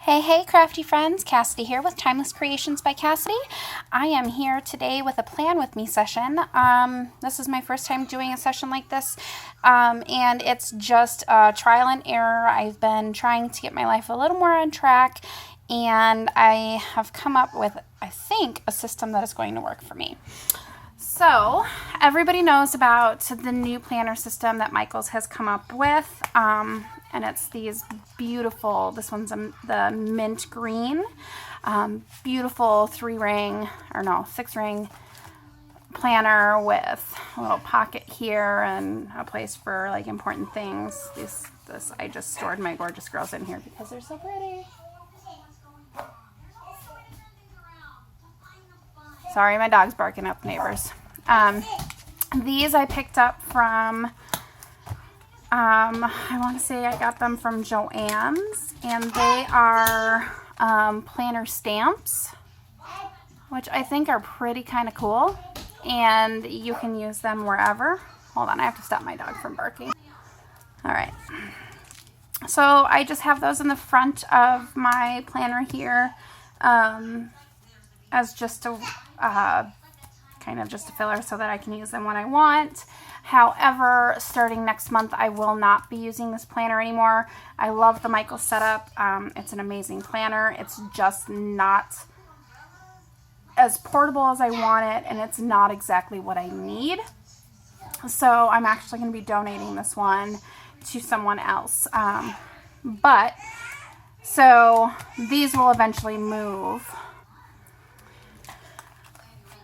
Hey, crafty friends, Cassidy here with Timeless Creations by Cassidy. I am here today with a Plan With Me session. This is my first time doing a session like this, and it's just trial and error. I've been trying to get my life a little more on track, and I have come up with, I think, a system that is going to work for me. So, everybody knows about the new planner system that Michaels has come up with, and it's these beautiful, this one's the mint green, beautiful 6-ring planner with a little pocket here and a place for like important things. I just stored my gorgeous girls in here because they're so pretty. Sorry, my dog's barking up, neighbors. These I picked up from, I want to say I got them from Joann's, and they are planner stamps, which I think are pretty kind of cool, and you can use them wherever. Hold on, I have to stop my dog from barking. All right. So I just have those in the front of my planner here as just a kind of just a filler so that I can use them when I want. However, starting next month, I will not be using this planner anymore. I love the Michaels setup. It's an amazing planner. It's just not as portable as I want it, and it's not exactly what I need. So I'm actually going to be donating this one to someone else. So these will eventually move.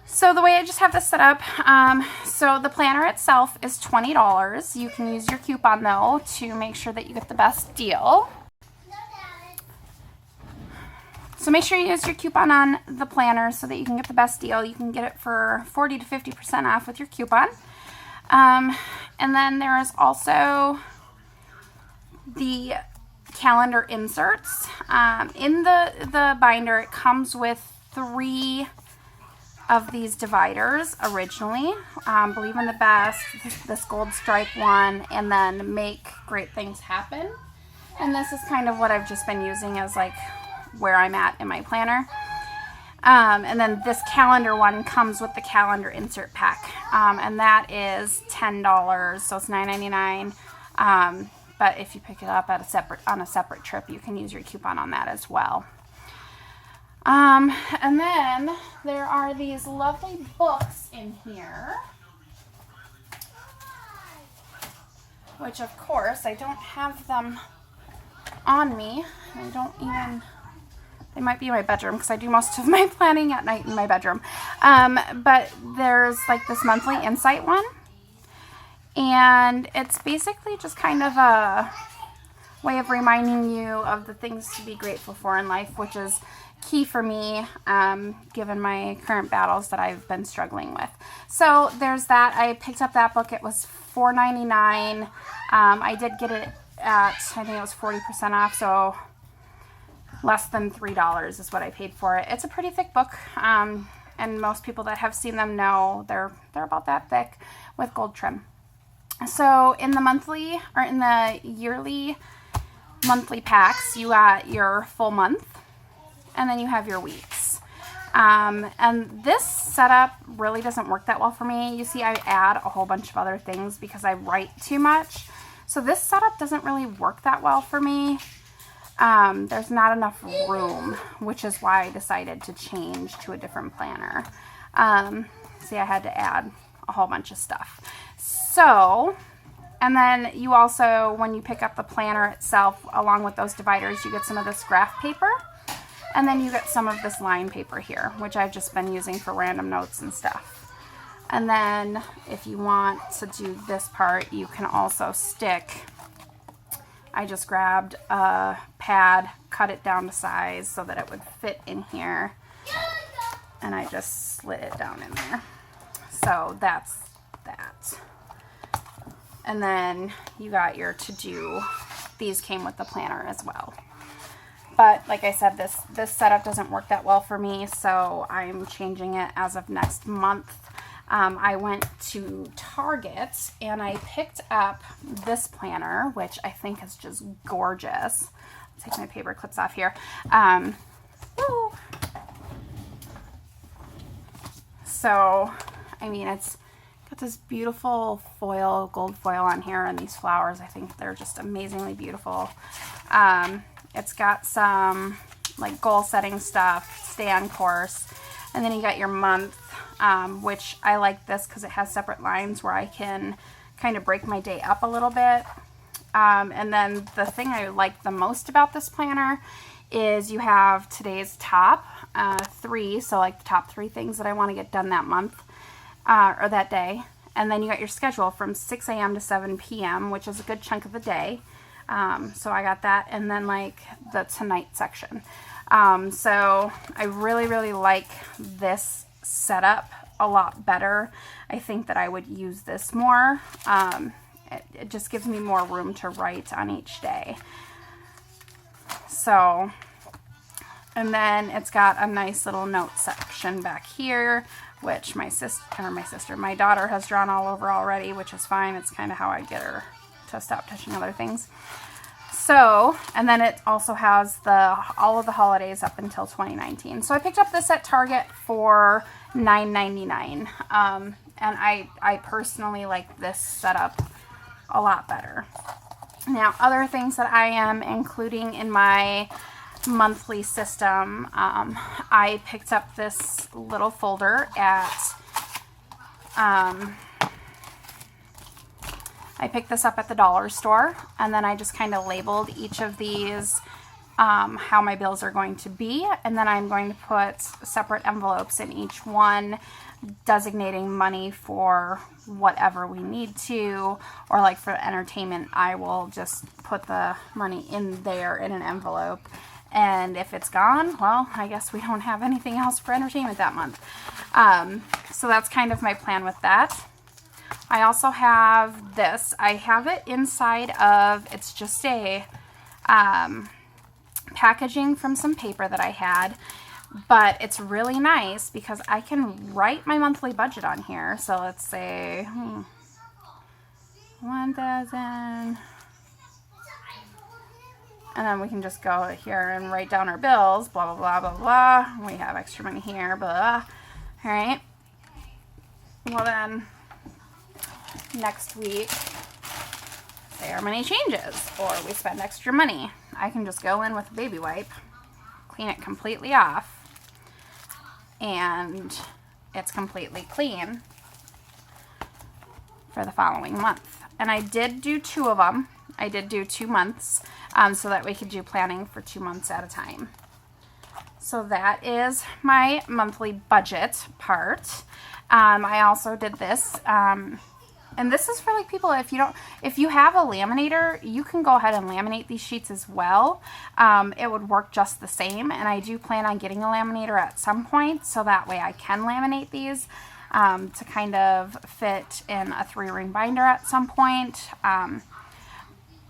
So the way I just have this set up, so the planner itself is $20. You can use your coupon though to make sure that you get the best deal. So make sure you use your coupon on the planner so that you can get the best deal. You can get it for 40 to 50% off with your coupon. And then there is also the calendar inserts. In the binder, it comes with 3 of these dividers originally. Believe in the Best, this gold stripe one, and then Make Great Things Happen. And this is kind of what I've just been using as like where I'm at in my planner. And then this calendar one comes with the calendar insert pack, and that is $10, so it's $9.99. But if you pick it up at on a separate trip, you can use your coupon on that as well. And then there are these lovely books in here, which of course I don't have them on me. They might be in my bedroom because I do most of my planning at night in my bedroom. But there's like this monthly insight one, and it's basically just kind of a way of reminding you of the things to be grateful for in life, which is key for me, given my current battles that I've been struggling with. So there's that. I picked up that book. It was $4.99. I did get it at, I think it was 40% off, so less than $3 is what I paid for it. It's a pretty thick book, and most people that have seen them know they're about that thick with gold trim. So in the yearly monthly packs, you got your full month, and then you have your weeks. And this setup really doesn't work that well for me. You see, I add a whole bunch of other things because I write too much. So this setup doesn't really work that well for me. There's not enough room, which is why I decided to change to a different planner. See, I had to add a whole bunch of stuff. So, and then you also, when you pick up the planner itself, along with those dividers, you get some of this graph paper. And then you get some of this line paper here, which I've just been using for random notes and stuff. And then if you want to do this part, you can also stick. I just grabbed a pad, cut it down to size so that it would fit in here. And I just slid it down in there. So that's that. And then you got your to-do. These came with the planner as well. But like I said, this setup doesn't work that well for me, so I'm changing it as of next month. I went to Target and I picked up this planner, which I think is just gorgeous. take my paper clips off here. Woo. So, I mean, it's got this beautiful foil, gold foil on here, and these flowers, I think they're just amazingly beautiful. It's got some like goal setting stuff, stay on course, and then you got your month, which I like this because it has separate lines where I can kind of break my day up a little bit. And then the thing I like the most about this planner is you have today's top 3, so like the top 3 things that I want to get done that month or that day. And then you got your schedule from 6 a.m. to 7 p.m., which is a good chunk of the day. So I got that, and then like the tonight section. So I really, really like this setup a lot better. I think that I would use this more. It just gives me more room to write on each day. So, and then it's got a nice little note section back here, which my daughter has drawn all over already, which is fine. It's kind of how I get her to stop touching other things. So, and then it also has all of the holidays up until 2019. So I picked up this at Target for $9.99. And I personally like this setup a lot better. Now, other things that I am including in my monthly system, I picked up this little folder at, I picked this up at the dollar store, and then I just kind of labeled each of these how my bills are going to be, and then I'm going to put separate envelopes in each one, designating money for whatever we need to, or like for entertainment, I will just put the money in there in an envelope, and if it's gone, well, I guess we don't have anything else for entertainment that month. So that's kind of my plan with that. I also have this. I have it inside of, it's just a packaging from some paper that I had, but it's really nice because I can write my monthly budget on here. So let's say 1,000, and then we can just go here and write down our bills, blah, blah, blah, blah, blah. We have extra money here, blah. All right. Well then, next week, say our money changes or we spend extra money. I can just go in with a baby wipe, clean it completely off, and it's completely clean for the following month. And I did do 2 of them. I did do 2 months so that we could do planning for 2 months at a time. So that is my monthly budget part. I also did this, and this is for like people, if you have a laminator, you can go ahead and laminate these sheets as well. It would work just the same, and I do plan on getting a laminator at some point, so that way I can laminate these to kind of fit in a 3-ring binder at some point.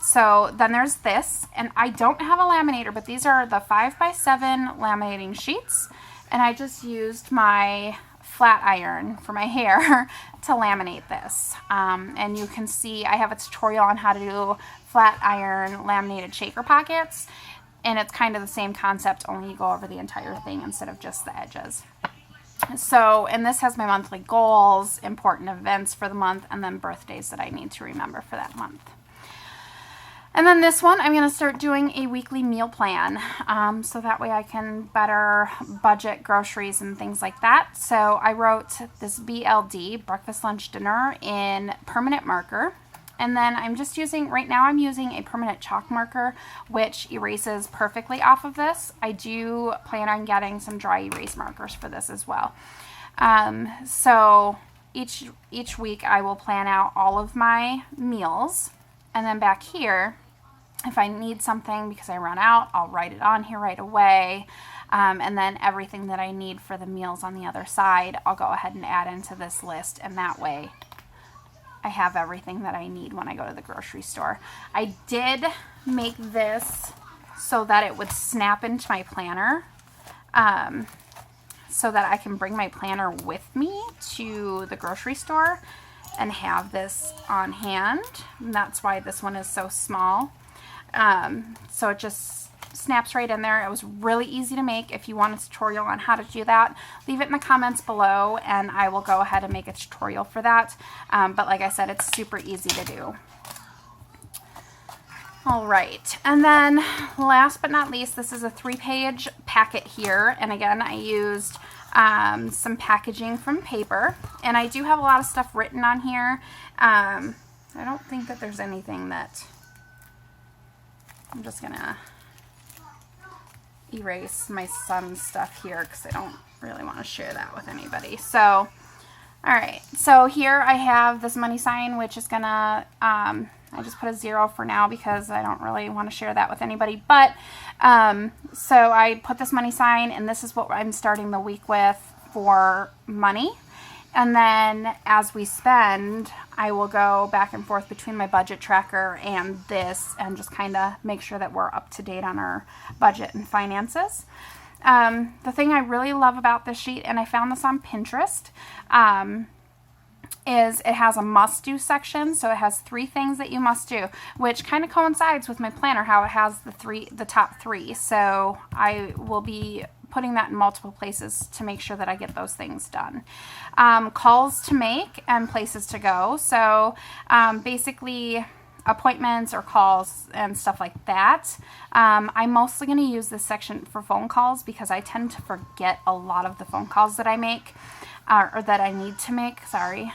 So then there's this, and I don't have a laminator, but these are the 5x7 laminating sheets, and I just used my flat iron for my hair to laminate this. And you can see I have a tutorial on how to do flat iron laminated shaker pockets, and it's kind of the same concept, only you go over the entire thing instead of just the edges. So, and this has my monthly goals, important events for the month, and then birthdays that I need to remember for that month. And then this one, I'm going to start doing a weekly meal plan, so that way I can better budget groceries and things like that. So I wrote this BLD, breakfast, lunch, dinner, in permanent marker. And then I'm just using, right now I'm using a permanent chalk marker, which erases perfectly off of this. I do plan on getting some dry erase markers for this as well. So each week I will plan out all of my meals. And then back here, if I need something because I run out, I'll write it on here right away. And then everything that I need for the meals on the other side, I'll go ahead and add into this list. And that way I have everything that I need when I go to the grocery store. I did make this so that it would snap into my planner, so that I can bring my planner with me to the grocery store and have this on hand. And that's why this one is so small. So it just snaps right in there. It was really easy to make. If you want a tutorial on how to do that, leave it in the comments below and I will go ahead and make a tutorial for that. But like I said, it's super easy to do. All right, and then last but not least, this is a 3-page packet here, and again I used some packaging from paper, and I do have a lot of stuff written on here. I don't think that there's anything that I'm just gonna erase my son's stuff here because I don't really want to share that with anybody. So all right, so here I have this money sign, which is gonna I just put a 0 for now because I don't really want to share that with anybody. But so I put this money sign, and this is what I'm starting the week with for money. And then as we spend, I will go back and forth between my budget tracker and this and just kind of make sure that we're up to date on our budget and finances. The thing I really love about this sheet, and I found this on Pinterest, is it has a must-do section. So it has 3 things that you must do, which kind of coincides with my planner, how it has the top 3. So I will be putting that in multiple places to make sure that I get those things done. Calls to make and places to go. So basically appointments or calls and stuff like that. I'm mostly going to use this section for phone calls because I tend to forget a lot of the phone calls that I make. Or that I need to make, sorry.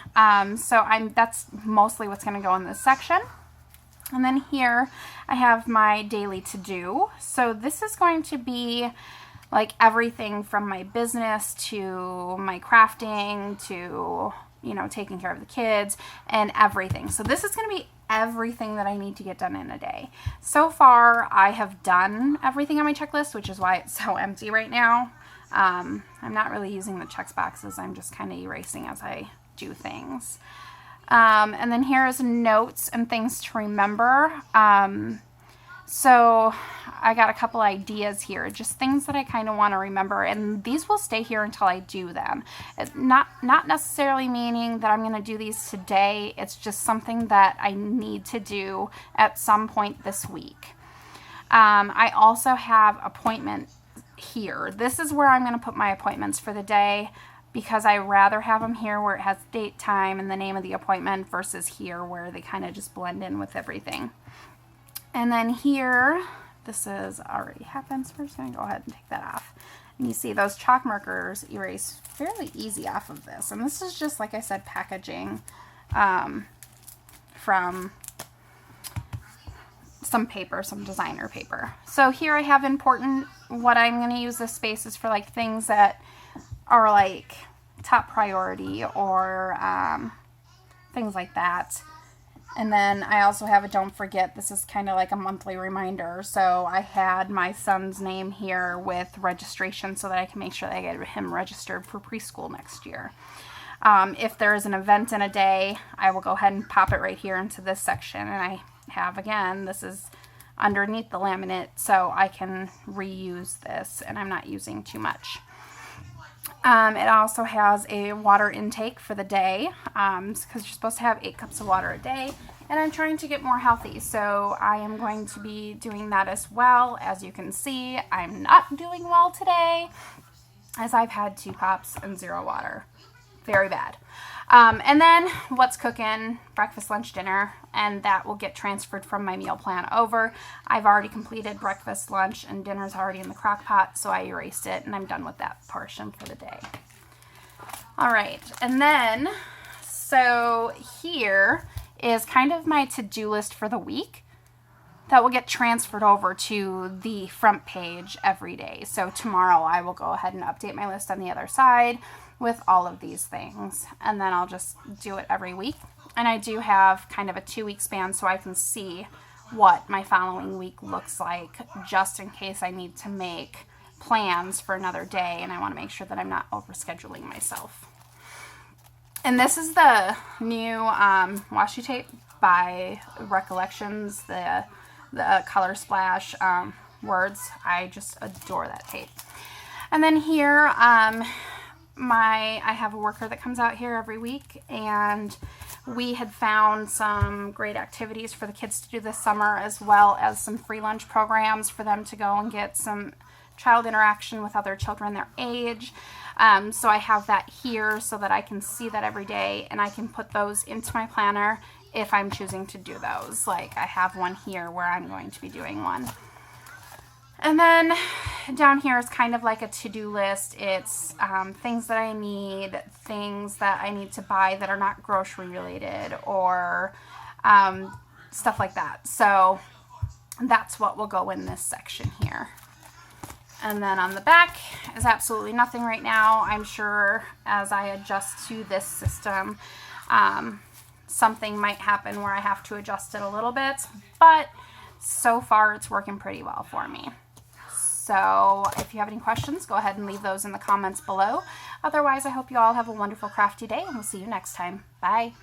So that's mostly what's going to go in this section. And then here I have my daily to-do. So this is going to be like everything from my business to my crafting to, you know, taking care of the kids and everything. So this is going to be everything that I need to get done in a day. So far, I have done everything on my checklist, which is why it's so empty right now. I'm not really using the check boxes. I'm just kind of erasing as I do things. And then here's notes and things to remember. So I got a couple ideas here, just things that I kind of want to remember, and these will stay here until I do them. It's not necessarily meaning that I'm going to do these today. It's just something that I need to do at some point this week. I also have appointment here. This is where I'm going to put my appointments for the day because I rather have them here where it has date, time, and the name of the appointment versus here where they kind of just blend in with everything. And then here, this is already happened, so we're just going to go ahead and take that off. And you see those chalk markers erase fairly easy off of this. And this is just, like I said, packaging from some paper, some designer paper. So here I have important. What I'm going to use this space is for like things that are like top priority or things like that. And then I also have a don't forget. This is kind of like a monthly reminder. So I had my son's name here with registration so that I can make sure that I get him registered for preschool next year. If there is an event in a day, I will go ahead and pop it right here into this section. And I have, again, this is underneath the laminate so I can reuse this and I'm not using too much. It also has a water intake for the day because you're supposed to have 8 cups of water a day, and I'm trying to get more healthy, so I am going to be doing that as well. As you can see, I'm not doing well today as I've had 2 pops and 0 water. Very bad. And then what's cooking, breakfast, lunch, dinner, and that will get transferred from my meal plan over. I've already completed breakfast, lunch, and dinner's already in the crock pot, so I erased it, and I'm done with that portion for the day. All right, and then, so here is kind of my to-do list for the week that will get transferred over to the front page every day. So tomorrow I will go ahead and update my list on the other side with all of these things, and then I'll just do it every week. And I do have kind of a 2-week span so I can see what my following week looks like just in case I need to make plans for another day and I want to make sure that I'm not overscheduling myself. And this is the new washi tape by Recollections, the Color Splash words. I just adore that tape. And then here, I have a worker that comes out here every week, and we had found some great activities for the kids to do this summer, as well as some free lunch programs for them to go and get some child interaction with other children their age. So I have that here so that I can see that every day, and I can put those into my planner if I'm choosing to do those. Like I have one here where I'm going to be doing one. And then down here is kind of like a to-do list. It's things that I need, things that I need to buy that are not grocery related, or stuff like that. So that's what will go in this section here. And then on the back is absolutely nothing right now. I'm sure as I adjust to this system, something might happen where I have to adjust it a little bit, but so far it's working pretty well for me. So if you have any questions, go ahead and leave those in the comments below. Otherwise, I hope you all have a wonderful crafty day, and we'll see you next time. Bye.